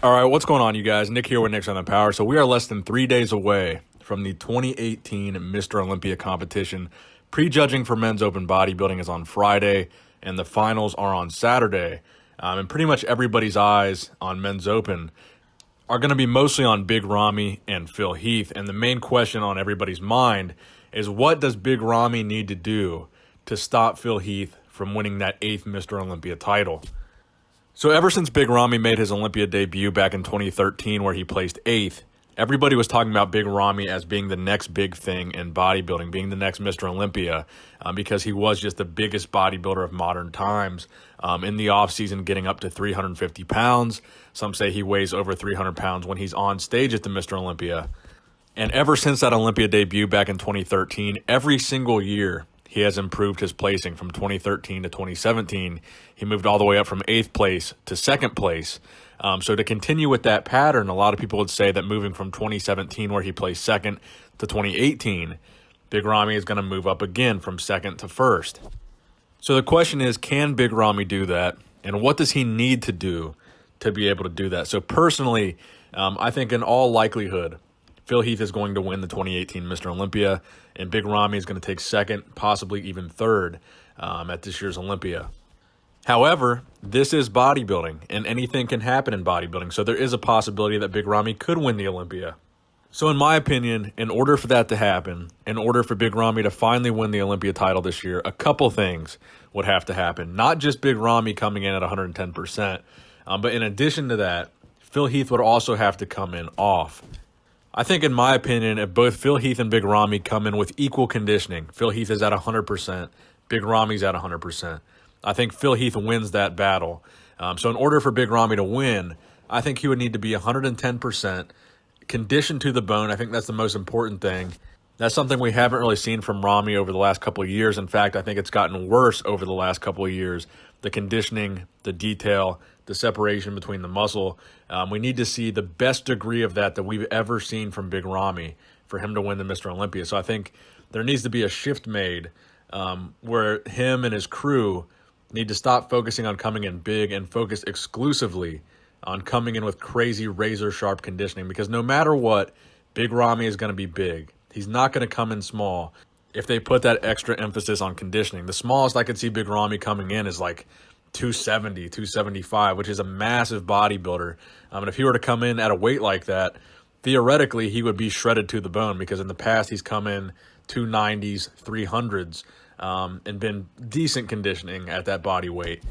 All right, what's going on, you guys? Nick here with Nick's on the Power. So we are less than 3 days away from the 2018 Mr. Olympia competition. Prejudging for men's open bodybuilding is on Friday, and the finals are on Saturday. And pretty much everybody's eyes on men's open are going to be mostly on Big Ramy and Phil Heath. And the main question on everybody's mind is, what does Big Ramy need to do to stop Phil Heath from winning that 8th Mr. Olympia title? So ever since Big Ramy made his Olympia debut back in 2013, where he placed 8th, everybody was talking about Big Ramy as being the next big thing in bodybuilding, being the next Mr. Olympia, because he was just the biggest bodybuilder of modern times. In the offseason, getting up to 350 pounds. Some say he weighs over 300 pounds when he's on stage at the Mr. Olympia. And ever since that Olympia debut back in 2013, every single year, he has improved his placing. From 2013 to 2017. He moved all the way up from 8th place to 2nd place. So to continue with that pattern, a lot of people would say that moving from 2017, where he placed 2nd, to 2018, Big Ramy is going to move up again from 2nd to 1st. So the question is, can Big Ramy do that? And what does he need to do to be able to do that? So personally, I think in all likelihood, Phil Heath is going to win the 2018 Mr. Olympia, and Big Ramy is going to take 2nd, possibly even 3rd at this year's Olympia. However, this is bodybuilding, and anything can happen in bodybuilding, so there is a possibility that Big Ramy could win the Olympia. So in my opinion, in order for that to happen, in order for Big Ramy to finally win the Olympia title this year, a couple things would have to happen. Not just Big Ramy coming in at 110%, but in addition to that, Phil Heath would also have to come in off. I think, in my opinion, if both Phil Heath and Big Ramy come in with equal conditioning, Phil Heath is at 100%, Big Ramy's at 100%. I think Phil Heath wins that battle. So in order for Big Ramy to win, I think he would need to be 110%, conditioned to the bone. I think that's the most important thing. That's something we haven't really seen from Ramy over the last couple of years. In fact, I think it's gotten worse over the last couple of years. The conditioning, the detail, the separation between the muscle. We need to see the best degree of that we've ever seen from Big Ramy for him to win the Mr. Olympia. So I think there needs to be a shift made where him and his crew need to stop focusing on coming in big and focus exclusively on coming in with crazy razor-sharp conditioning, because no matter what, Big Ramy is going to be big. He's not going to come in small if they put that extra emphasis on conditioning. The smallest I could see Big Ramy coming in is like 270, 275, which is a massive bodybuilder. And if he were to come in at a weight like that, theoretically, he would be shredded to the bone, because in the past, he's come in 290s, 300s, and been decent conditioning at that body weight.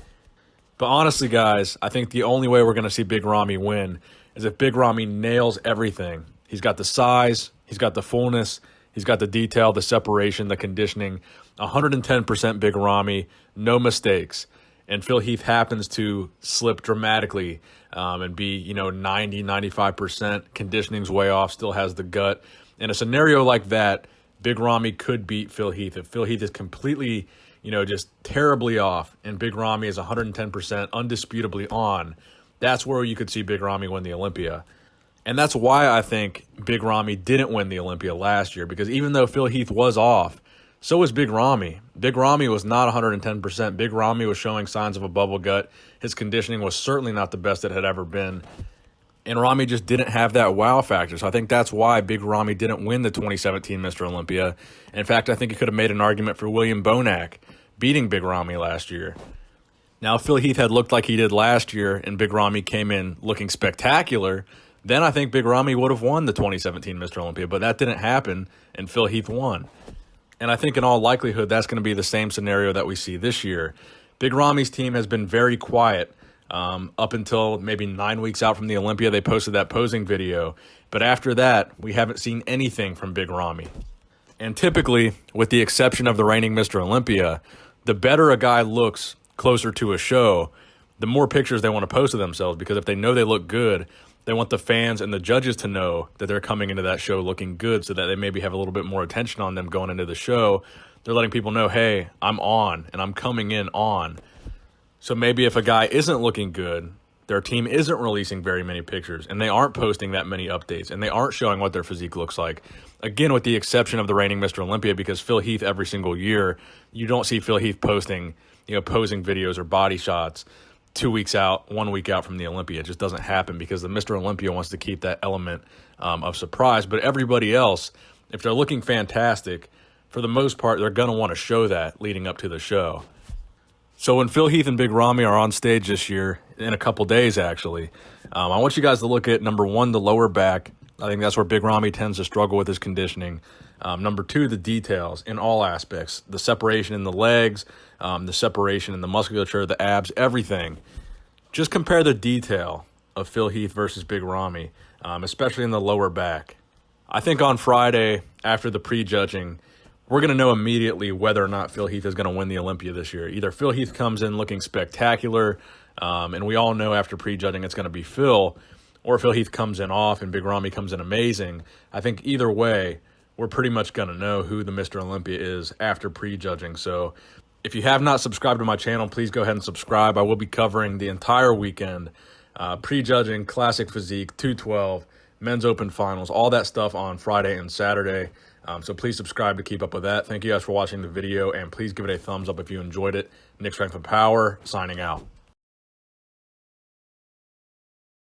But honestly, guys, I think the only way we're going to see Big Ramy win is if Big Ramy nails everything. He's got the size, he's got the fullness, he's got the detail, the separation, the conditioning. 110% Big Ramy, no mistakes. And Phil Heath happens to slip dramatically and be, 90, 95%. Conditioning's way off, still has the gut. In a scenario like that, Big Ramy could beat Phil Heath. If Phil Heath is completely, just terribly off, and Big Ramy is 110% undisputably on, that's where you could see Big Ramy win the Olympia. And that's why I think Big Ramy didn't win the Olympia last year, because even though Phil Heath was off, so was Big Ramy. Big Ramy was not 110%. Big Ramy was showing signs of a bubble gut. His conditioning was certainly not the best it had ever been. And Ramy just didn't have that wow factor. So I think that's why Big Ramy didn't win the 2017 Mr. Olympia. In fact, I think he could have made an argument for William Bonac beating Big Ramy last year. Now, if Phil Heath had looked like he did last year and Big Ramy came in looking spectacular, then I think Big Ramy would have won the 2017 Mr. Olympia. But that didn't happen, and Phil Heath won. And I think in all likelihood, that's going to be the same scenario that we see this year. Big Ramy's team has been very quiet up until maybe 9 weeks out from the Olympia. They posted that posing video. But after that, we haven't seen anything from Big Ramy. And typically, with the exception of the reigning Mr. Olympia, the better a guy looks closer to a show, the more pictures they want to post of themselves, because if they know they look good, they want the fans and the judges to know that they're coming into that show looking good, so that they maybe have a little bit more attention on them going into the show. They're letting people know, hey, I'm on, and I'm coming in on. So maybe if a guy isn't looking good, their team isn't releasing very many pictures, and they aren't posting that many updates, and they aren't showing what their physique looks like. Again, with the exception of the reigning Mr. Olympia, because Phil Heath every single year, you don't see Phil Heath posting, posing videos or body shots. 2 weeks out, 1 week out from the Olympia. It just doesn't happen because the Mr. Olympia wants to keep that element of surprise. But everybody else, if they're looking fantastic, for the most part, they're going to want to show that leading up to the show. So when Phil Heath and Big Ramy are on stage this year, in a couple days actually, I want you guys to look at, number one, the lower back. I think that's where Big Ramy tends to struggle with his conditioning. Number two, the details in all aspects. The separation in the legs, the separation in the musculature, the abs, everything. Just compare the detail of Phil Heath versus Big Ramy, especially in the lower back. I think on Friday, after the prejudging, we're going to know immediately whether or not Phil Heath is going to win the Olympia this year. Either Phil Heath comes in looking spectacular, and we all know after prejudging it's going to be Phil, or Phil Heath comes in off and Big Ramy comes in amazing. I think either way, we're pretty much going to know who the Mr. Olympia is after prejudging. So if you have not subscribed to my channel, please go ahead and subscribe. I will be covering the entire weekend, prejudging, classic physique, 212, men's open finals, all that stuff on Friday and Saturday. So please subscribe to keep up with that. Thank you guys for watching the video, and please give it a thumbs up if you enjoyed it. Nick Strength and Power, signing out.